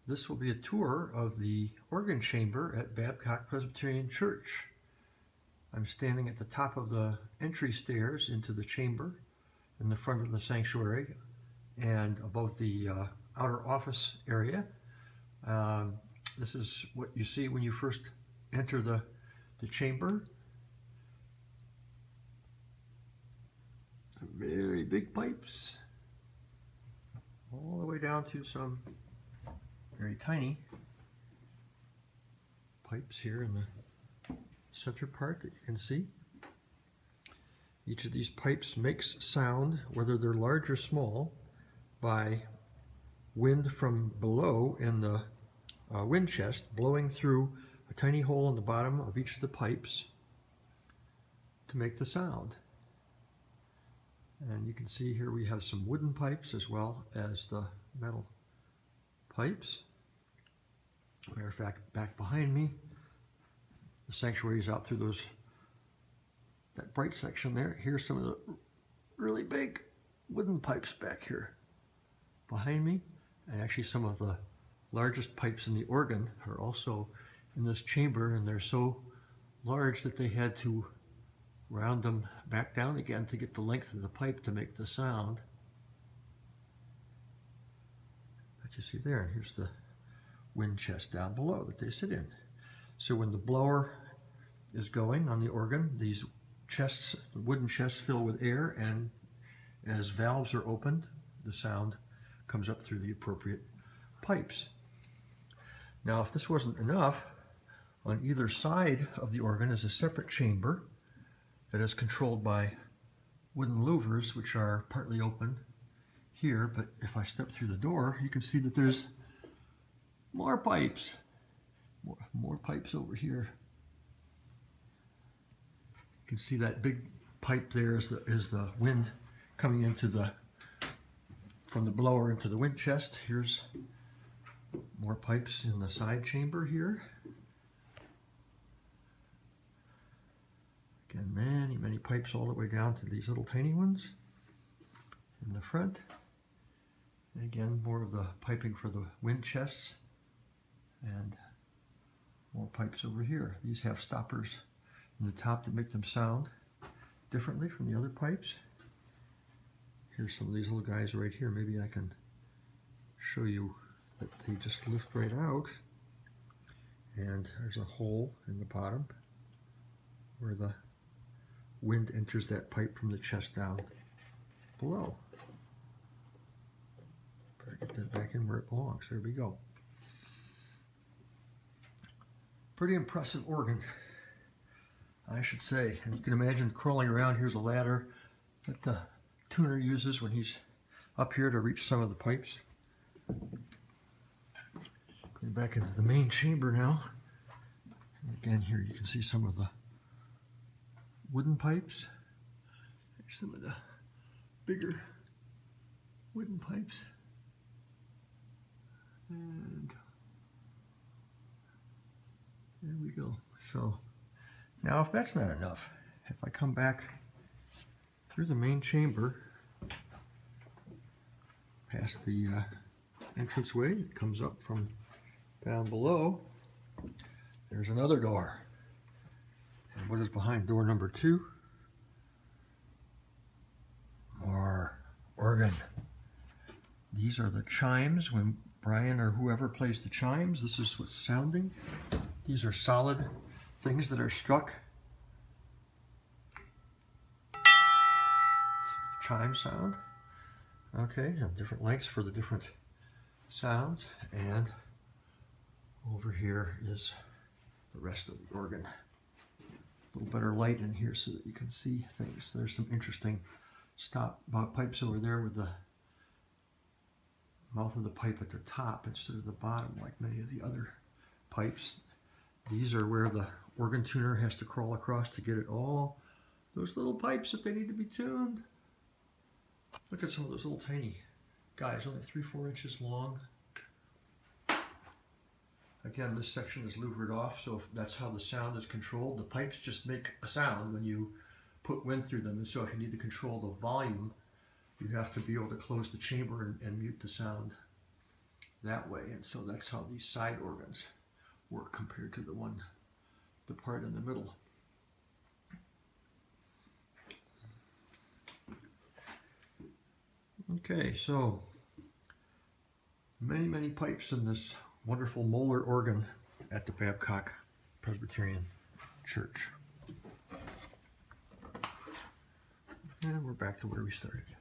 This will be a tour of the organ chamber at Babcock Presbyterian Church. I'm standing at the top of the entry stairs into the chamber in the front of the sanctuary and above the outer office area. This is what you see when you first enter the chamber. Some very big pipes, all the way down to some very tiny pipes here in the center part that you can see. Each of these pipes makes sound, whether they're large or small, by wind from below in the wind chest blowing through a tiny hole in the bottom of each of the pipes to make the sound. And you can see here we have some wooden pipes as well as the metal pipes. Matter of fact, back behind me, the sanctuary is out through that bright section there. Here's some of the really big wooden pipes back here behind me, and actually some of the largest pipes in the organ are also in this chamber, and they're so large that they had to round them back down again to get the length of the pipe to make the sound. But you see there, and here's the wind chest down below that they sit in. So when the blower is going on the organ, these chests, the wooden chests, fill with air, and as valves are opened, the sound comes up through the appropriate pipes. Now, if this wasn't enough, on either side of the organ is a separate chamber that is controlled by wooden louvers, which are partly open here, but if I step through the door, you can see that there's more pipes. More pipes over here. You can see that big pipe there is the wind coming into from the blower into the wind chest. Here's more pipes in the side chamber here. Again, many pipes all the way down to these little tiny ones in the front. And again, more of the piping for the wind chests, and more pipes over here. These have stoppers in the top that make them sound differently from the other pipes. Here's some of these little guys right here. Maybe I can show you that they just lift right out, and there's a hole in the bottom where the wind enters that pipe from the chest down below. Better get that back in where it belongs. There we go. Pretty impressive organ, I should say. And you can imagine crawling around. Here's a ladder that the tuner uses when he's up here to reach some of the pipes. Going back into the main chamber now. And again, here you can see some of the wooden pipes. There's some of the bigger wooden pipes. And there we go. So now, if that's not enough, if I come back through the main chamber, past the entranceway, it comes up from down below. There's another door. And what is behind door number 2? More organ. These are the chimes. When Brian or whoever plays the chimes, this is what's sounding. These are solid things that are struck. Chime sound. Okay, and different lengths for the different sounds. And over here is the rest of the organ. A little better light in here so that you can see things. There's some interesting stop pipes over there with the mouth of the pipe at the top instead of the bottom, like many of the other pipes. These are where the organ tuner has to crawl across to get it all, those little pipes that they need to be tuned. Look at some of those little tiny guys, only 3-4 inches long. Again, this section is louvered off, so that's how the sound is controlled. The pipes just make a sound when you put wind through them, and so if you need to control the volume, you have to be able to close the chamber and mute the sound that way. And so that's how these side organs work compared to the part in the middle. Okay, so many pipes in this wonderful Moller organ at the Babcock Presbyterian Church. And we're back to where we started.